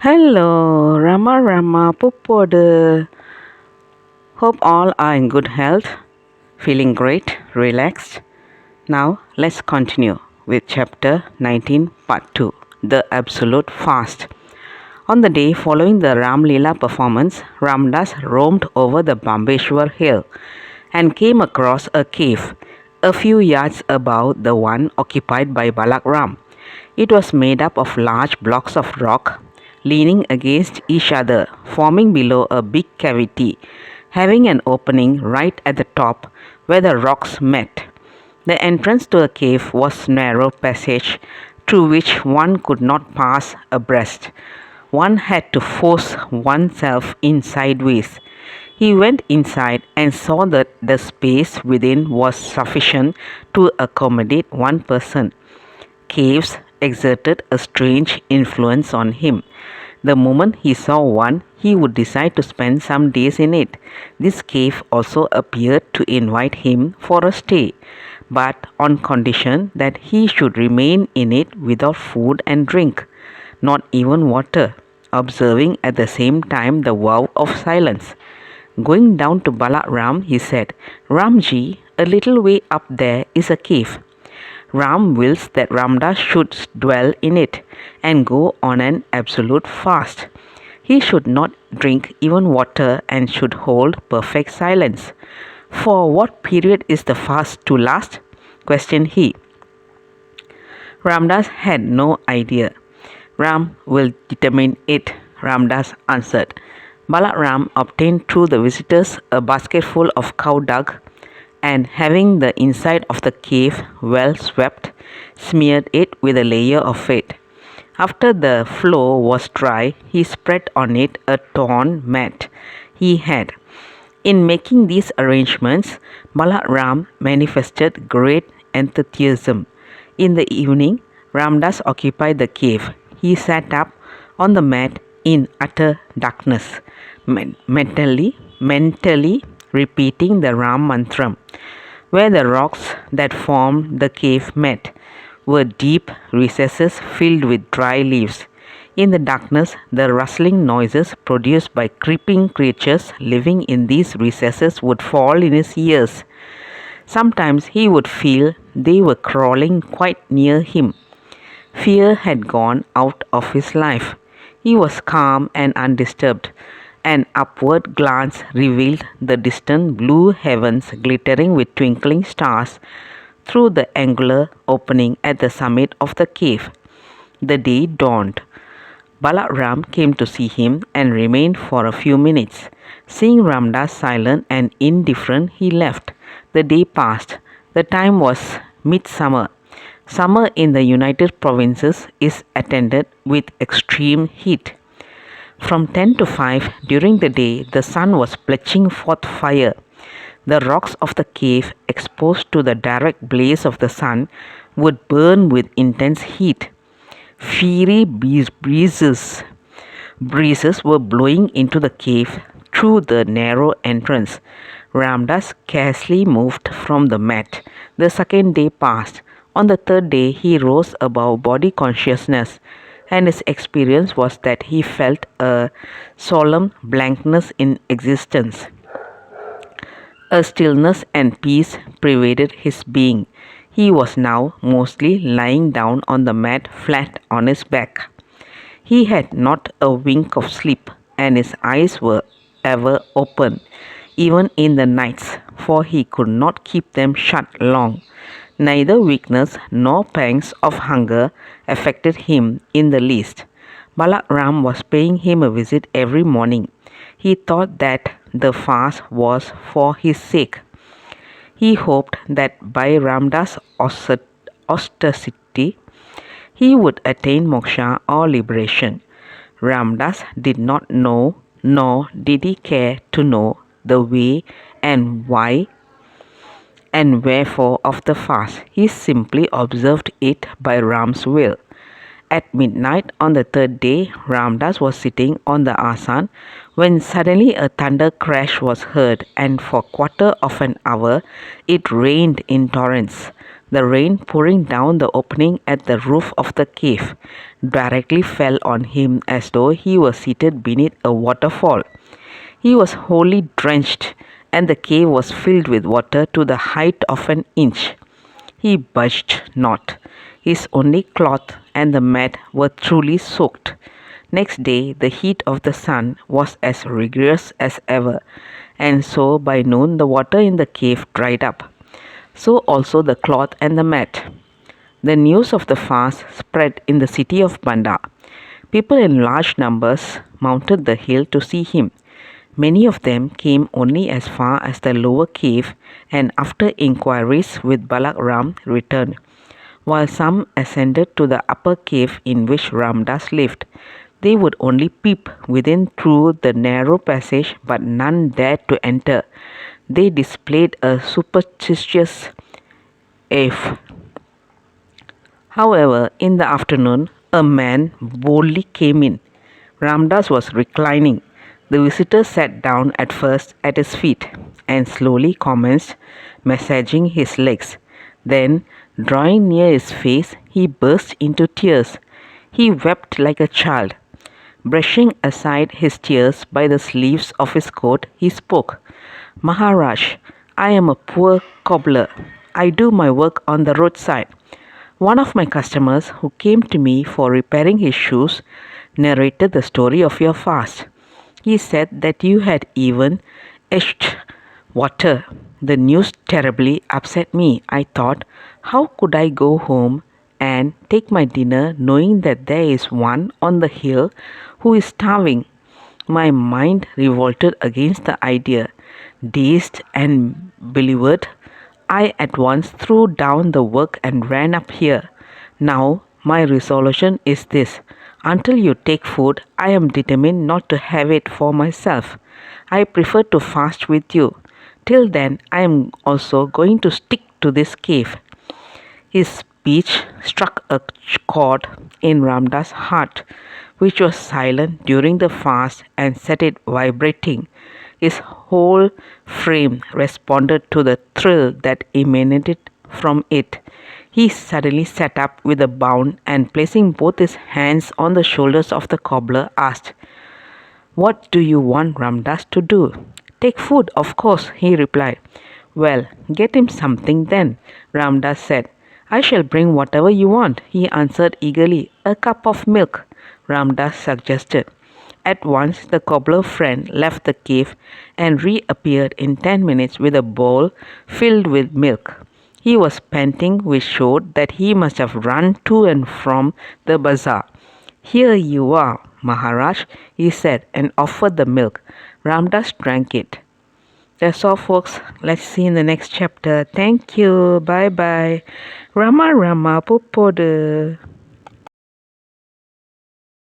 Hello, ramaramapoopodu. Hope all are in good health, feeling great, relaxed. Now let's continue with chapter 19, part 2, the absolute fast. On the day following the Ram Leela performance, Ramdas roamed over the Bambeshwar hill and came across a cave a few yards above the one occupied by Balak Ram. It was made up of large blocks of rock leaning against each other, forming below a big cavity, having an opening right at the top where the rocks met. The entrance to the cave was a narrow passage through which one could not pass abreast. One had to force oneself in sideways. He went inside and saw that the space within was sufficient to accommodate one person. Caves exerted a strange influence on him. The moment he saw one, he would decide to spend some days in it. This cave also appeared to invite him for a stay, but on condition that he should remain in it without food and drink, not even water, observing at the same time the vow of silence. Going down to Balaram, he said, "Ramji, a little way up there is a cave. Ram wills that Ramdas should dwell in it and go on an absolute fast. He should not drink even water and should hold perfect silence." "For what period is the fast to last?" questioned he. Ramdas had no idea. "Ram will determine it," Ramdas answered. Balaram obtained through the visitors a basketful of cow dung, and having the inside of the cave well swept, smeared it with a layer of it. After the floor was dry, he spread on it a torn mat he had. In making these arrangements, Balaram manifested great enthusiasm. In the evening, Ramdas occupied the cave. He sat up on the mat in utter darkness, mentally repeating the Ram mantram. Where the rocks that formed the cave met were deep recesses filled with dry leaves. In the darkness, the rustling noises produced by creeping creatures living in these recesses would fall in his ears. Sometimes he would feel they were crawling quite near him. Fear had gone out of his life. He was calm and undisturbed. An upward glance revealed the distant blue heavens glittering with twinkling stars through the angular opening at the summit of the cave. The day dawned. Balaram came to see him and remained for a few minutes. Seeing Ramdas silent and indifferent, he left. The day passed. The time was midsummer. Summer in the United Provinces is attended with extreme heat. From 10 to 5 during the day, the sun was belching forth fire. The rocks of the cave, exposed to the direct blaze of the sun, would burn with intense heat. Fiery breezes were blowing into the cave through the narrow entrance. Ramdas scarcely moved from the mat. The second day passed. On the third day, he rose above body consciousness, and his experience was that he felt a solemn blankness in existence. A stillness and peace pervaded his being. He was now mostly lying down on the mat flat on his back. He had not a wink of sleep, and his eyes were ever open, even in the nights, for he could not keep them shut long. Neither weakness nor pangs of hunger affected him in the least. Balaram was paying him a visit every morning. He thought that the fast was for his sake. He hoped that by Ramdas' austerity, he would attain moksha or liberation. Ramdas did not know, nor did he care to know, the way and why and wherefore of the fast. He simply observed it by Ram's will. At midnight on the third day, Ramdas was sitting on the asan when suddenly a thunder crash was heard, and for quarter of an hour it rained in torrents. The rain pouring down the opening at the roof of the cave directly fell on him as though he was seated beneath a waterfall. He was wholly drenched, and the cave was filled with water to the height of an inch. He budged not. His only cloth and the mat were truly soaked. Next day the heat of the sun was as rigorous as ever, and so by noon the water in the cave dried up. So also the cloth and the mat. The news of the fast spread in the city of Banda. People in large numbers mounted the hill to see him. Many of them came only as far as the lower cave, and after inquiries with Balak returned, while some ascended to the upper cave in which Ramdas lived. They would only peep within through the narrow passage, but none dared to enter. They displayed a superstitious awe. However, in the afternoon, a man boldly came in. Ramdas was reclining. The visitor sat down at first at his feet and slowly commenced massaging his legs. Then, drawing near his face, he burst into tears. He wept like a child. Brushing aside his tears by the sleeves of his coat, he spoke. Maharaj, I am a poor cobbler. I do my work on the roadside. One of my customers who came to me for repairing his shoes narrated the story of your fast. He said that you had even etched water. The news terribly upset me. I thought, how could I go home and take my dinner knowing that there is one on the hill who is starving? My mind revolted against the idea. Dazed and bewildered, I at once threw down the work and ran up here. Now my resolution is this. Until you take food, I am determined not to have it for myself. I prefer to fast with you. Till then, I am also going to stick to this cave. His speech struck a chord in Ramdas' heart, which was silent during the fast, and set it vibrating. His whole frame responded to the thrill that emanated from it. He suddenly sat up with a bound and, placing both his hands on the shoulders of the cobbler, asked, What do you want Ramdas to do? Take food, of course, he replied. Well, get him something then, Ramdas said. I shall bring whatever you want, he answered eagerly. A cup of milk, Ramdas suggested. At once the cobbler friend left the cave and reappeared in 10 minutes with a bowl filled with milk. He was panting, which showed that he must have run to and from the bazaar. Here you are, Maharaj, he said, and offered the milk. Ramdas drank it. That's all, folks. Let's see in the next chapter. Thank you. Bye-bye. Ramaramapoopodu.